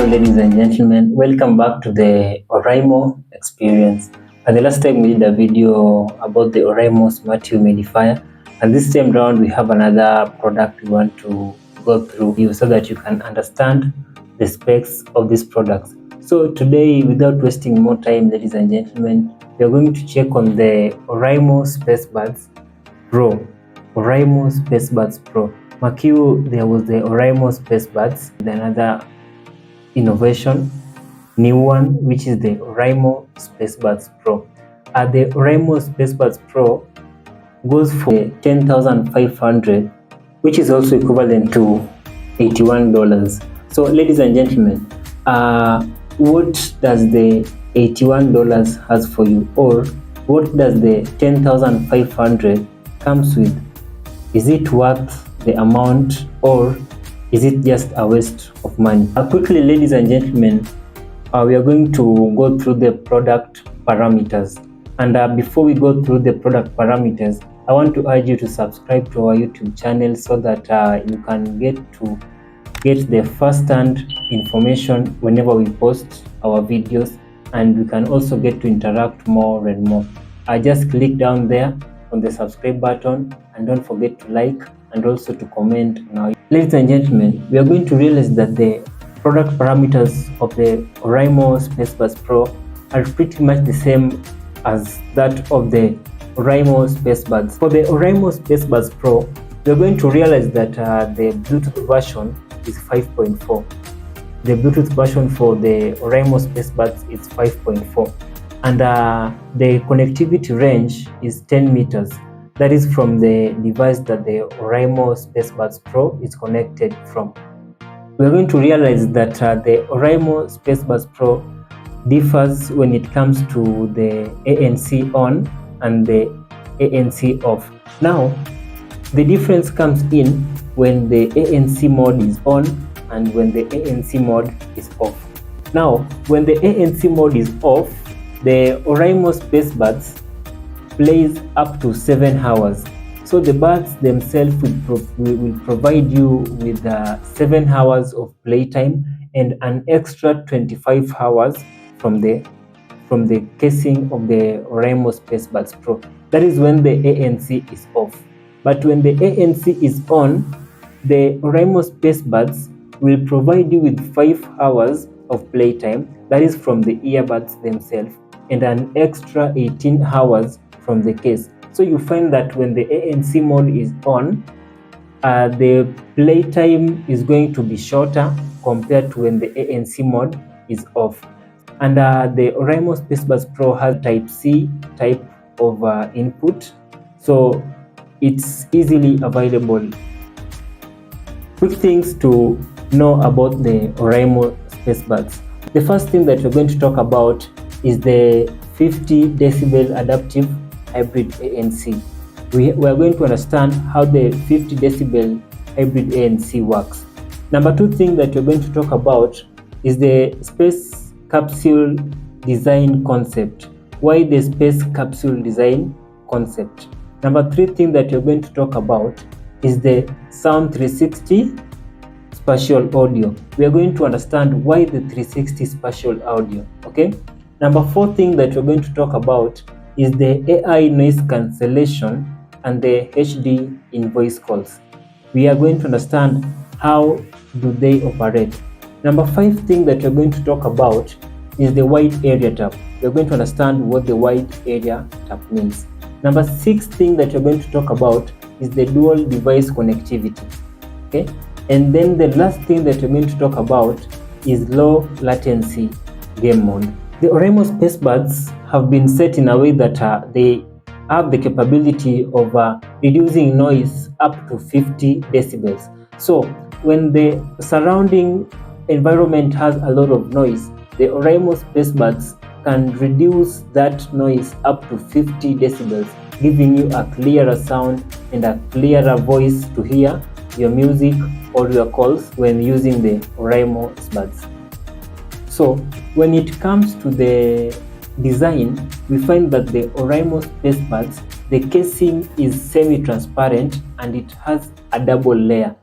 ladies and gentlemen, welcome back to the Oraimo experience. And the last time we did a video about the Oraimo Smart Humidifier, and this time round we have another product we want to go through you so that you can understand the specs of these products. So today, without wasting more time, ladies and gentlemen, we are going to check on the Oraimo spacebuds Pro. Oraimo spacebuds Pro. Mark you, there was the Oraimo spacebuds, another innovation, new one, which is the Oraimo spacebuds Pro. The Oraimo spacebuds Pro goes for 10,500, which is also equivalent to $81. So ladies and gentlemen, what does the $81 has for you, or what does the 10,500 comes with? Is it worth the amount, or is it just a waste of money? Quickly, ladies and gentlemen, we are going to go through the product parameters. And before we go through the product parameters, I want to urge you to subscribe to our YouTube channel so that you can get the first-hand information whenever we post our videos, and we can also get to interact more and more. Just click down there on the subscribe button, and don't forget to like and also to comment now. Ladies and gentlemen, we are going to realize that the product parameters of the Oraimo spacebuds Pro are pretty much the same as that of the Oraimo spacebuds. For the Oraimo spacebuds Pro, we are going to realize that the Bluetooth version is 5.4. The Bluetooth version for the Oraimo spacebuds is 5.4, and the connectivity range is 10 meters. That is from the device that the Oraimo spacebuds Pro is connected from. We're going to realize that the Oraimo spacebuds Pro differs when it comes to the ANC on and the ANC off. Now, the difference comes in when the ANC mode is on and when the ANC mode is off. Now, when the ANC mode is off, the Oraimo spacebuds plays up to 7 hours. So the buds themselves will provide you with 7 hours of playtime and an extra 25 hours from the casing of the Oraimo spacebuds Pro. That is when the ANC is off. But when the ANC is on, the Oraimo spacebuds will provide you with 5 hours of playtime. That is from the earbuds themselves, and an extra 18 hours from the case. So you find that when the ANC mode is on, the playtime is going to be shorter compared to when the ANC mode is off. And the Oraimo spacebuds Pro has Type-C type of input, so it's easily available. Quick things to know about the Oraimo spacebuds. The first thing that we're going to talk about is the 50 decibel adaptive hybrid ANC. We are going to understand how the 50 decibel hybrid ANC works. Number two thing that we're going to talk about is the space capsule design concept. Why the space capsule design concept? Number three thing that we're going to talk about is the Sound 360 spatial audio. We are going to understand why the 360 spatial audio. Okay. Number four thing that we're going to talk about is the AI noise cancellation and the HD in voice calls. We are going to understand how do they operate. Number five thing that we're going to talk about is the wide area tap. We're going to understand what the wide area tap means. Number six thing that we're going to talk about is the dual device connectivity. Okay, and then the last thing that we're going to talk about is low latency game mode. The Oraimo spacebuds have been set in a way that they have the capability of reducing noise up to 50 decibels. So when the surrounding environment has a lot of noise, the Oraimo spacebuds can reduce that noise up to 50 decibels, giving you a clearer sound and a clearer voice to hear your music or your calls when using the Oraimo spacebuds. So when it comes to the design, we find that the Oraimo spacebuds, the casing is semi-transparent and it has a double layer.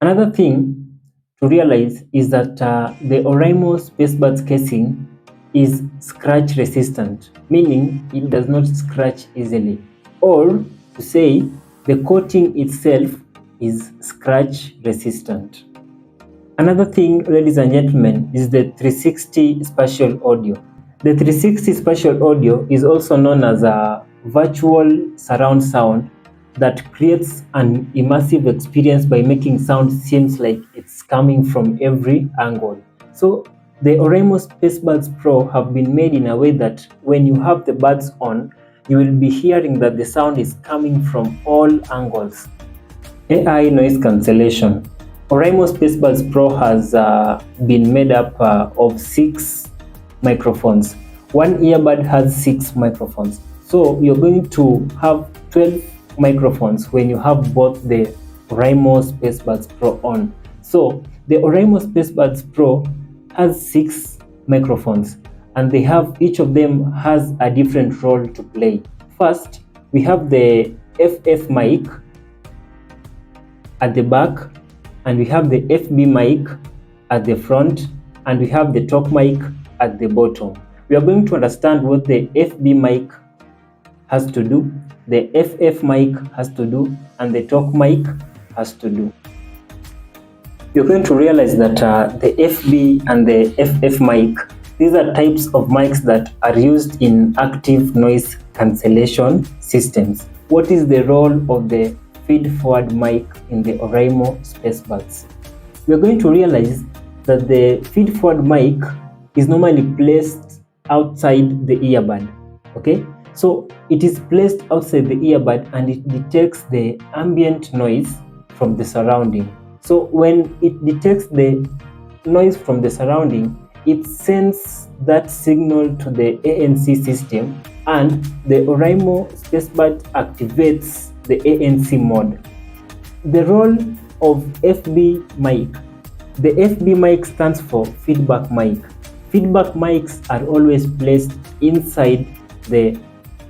Another thing to realize is that the Oraimo spacebuds casing is scratch resistant, meaning it does not scratch easily, or to say the coating itself is scratch resistant. Another thing, ladies and gentlemen, is the 360 spatial audio. The 360 spatial audio is also known as a virtual surround sound that creates an immersive experience by making sound seems like it's coming from every angle. So the Oraimo Spacebuds Pro have been made in a way that when you have the buds on, you will be hearing that the sound is coming from all angles. AI noise cancellation. Oraimo Spacebuds Pro has been made up of 6 microphones. One earbud has 6 microphones. So you're going to have 12 microphones when you have both the Oraimo Spacebuds Pro on. So the Oraimo Spacebuds Pro has 6 microphones, and they have, each of them has a different role to play. First, we have the FF mic at the back, and we have the FB mic at the front, and we have the talk mic at the bottom. We are going to understand what the FB mic has to do, the FF mic has to do, and the talk mic has to do. You're going to realize that the FB and the FF mic, these are types of mics that are used in active noise cancellation systems. What is the role of the feed-forward mic in the Oraimo Spacebuds? We're going to realize that the feed-forward mic is normally placed outside the earbud. Okay, so it is placed outside the earbud and it detects the ambient noise from the surrounding. So when it detects the noise from the surrounding, it sends that signal to the ANC system, and the Oraimo Spacebud activates the ANC mode. The role of FB mic. The FB mic stands for feedback mic. Feedback mics are always placed inside the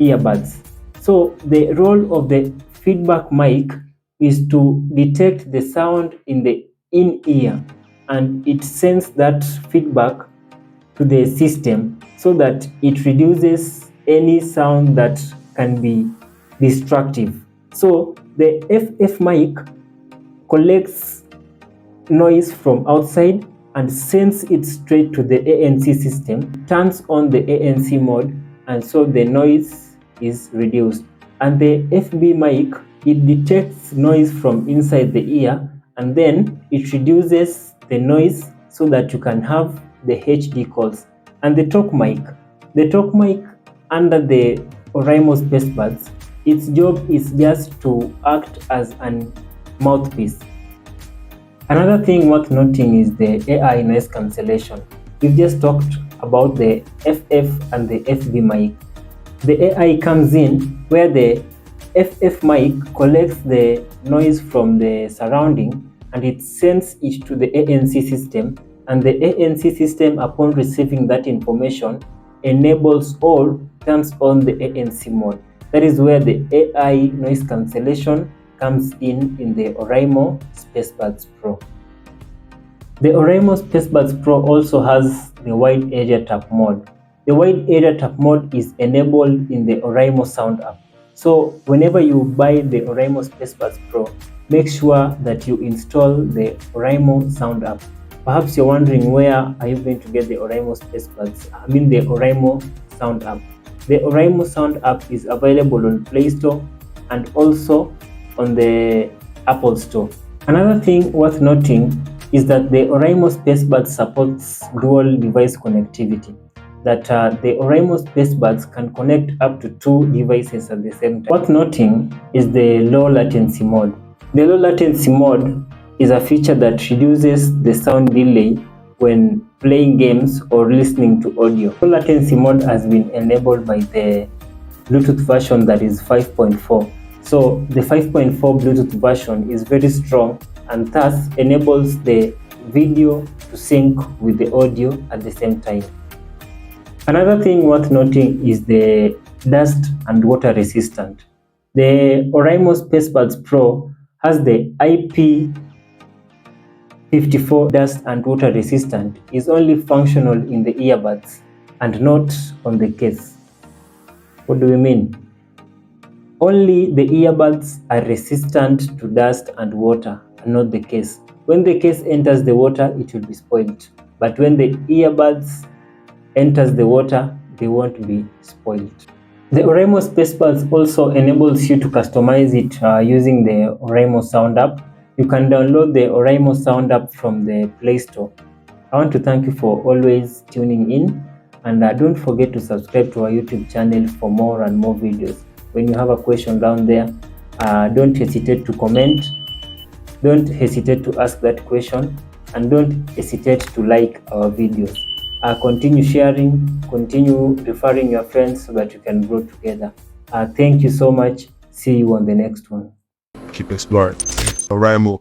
earbuds. So the role of the feedback mic is to detect the sound in the in-ear, and it sends that feedback to the system so that it reduces any sound that can be destructive. So the FF mic collects noise from outside and sends it straight to the ANC system, turns on the ANC mode, and so the noise is reduced. And the FB mic, it detects noise from inside the ear, and then it reduces the noise so that you can have the HD calls. And the talk mic under the Oraimo Spacebuds, its job is just to act as an mouthpiece. Another thing worth noting is the AI noise cancellation. We've just talked about the FF and the FB mic. The AI comes in where the FF mic collects the noise from the surrounding and it sends it to the ANC system, and the ANC system, upon receiving that information, enables or turns on the ANC mode. That is where the AI noise cancellation comes in the Oraimo Spacebuds Pro. The Oraimo Spacebuds Pro also has the wide area tap mode. The wide area tap mode is enabled in the Oraimo Sound app. So whenever you buy the Oraimo Spacebuds Pro, make sure that you install the Oraimo Sound app. Perhaps you're wondering, where are you going to get the Oraimo Spacebuds? The Oraimo Sound app. The Oraimo Sound app is available on Play Store and also on the Apple Store. Another thing worth noting is that the Oraimo Spacebuds supports dual device connectivity. That the Oraimo Spacebuds can connect up to 2 devices at the same time. Worth noting is the low latency mode. The low latency mode is a feature that reduces the sound delay when playing games or listening to audio. Low latency mode has been enabled by the Bluetooth version that is 5.4. So the 5.4 Bluetooth version is very strong and thus enables the video to sync with the audio at the same time. Another thing worth noting is the dust and water resistant. The Oraimo Spacebuds Pro has the IP 54 dust and water resistant is only functional in the earbuds and not on the case. What do we mean? Only the earbuds are resistant to dust and water, and not the case. When the case enters the water, it will be spoiled. But when the earbuds enters the water, they won't be spoiled. The Oraimo spacebuds also enables you to customize it using the Oraimo sound app. You can download the Oraimo sound app from the Play Store. I want to thank you for always tuning in, and don't forget to subscribe to our YouTube channel for more and more videos. When you have a question down there, don't hesitate to comment, don't hesitate to ask that question, and don't hesitate to like our videos. Continue sharing, continue referring your friends so that you can grow together. Thank you so much. See you on the next one. Keep exploring. Oraimo.